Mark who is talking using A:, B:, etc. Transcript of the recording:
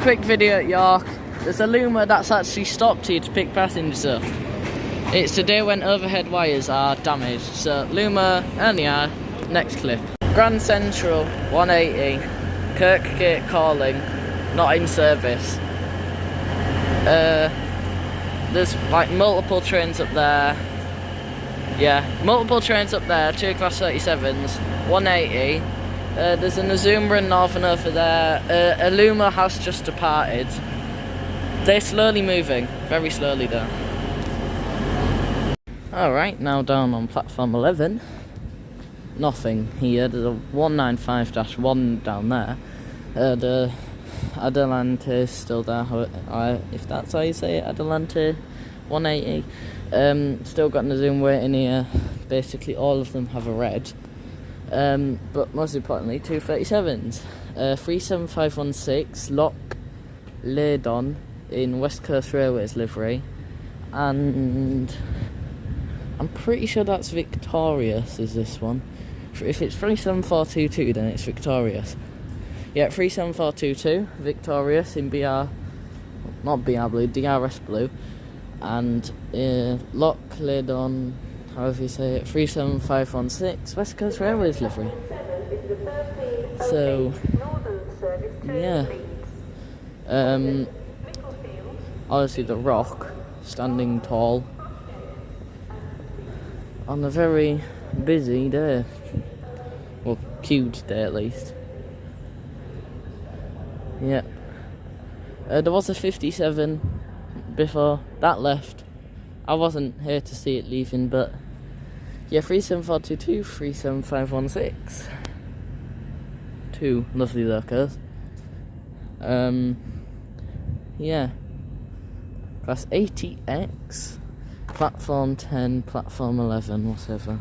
A: quick video at York. There's a Luma that's actually stopped here to pick passengers up. It's the day when overhead wires are damaged. So Luma, and yeah, next clip. Grand Central, 180. Kirkgate calling, not in service. There's like multiple trains up there. Yeah, multiple trains up there, 2 Class 37s, 180. There's an Azuma and Northern over there. A Luma has just departed. They're slowly moving, very slowly though. Alright, now down on platform 11. Nothing here. There's a 195-1 down there. The Adelante is still there, if that's how you say it, Adelante 180. Still got an Azuma waiting here. Basically all of them have a red. But most importantly, 237s. 37516 Loch Leydon in West Coast Railways livery. And I'm pretty sure that's Victorious, is this one. If it's 37422, then it's Victorious. Yeah, 37422, Victorious in BR, not BR Blue, DRS Blue. And Loch Leydon, however you say it, 37516, West Coast Railways livery. So, yeah. Obviously the Rock, standing tall, on a very busy day. Well, queued day at least. Yeah. There was a 57 before that left. I wasn't here to see it leaving, but yeah, 37422, 37516. Two lovely locos. Yeah. Class 80X, platform 10, platform 11, whatever.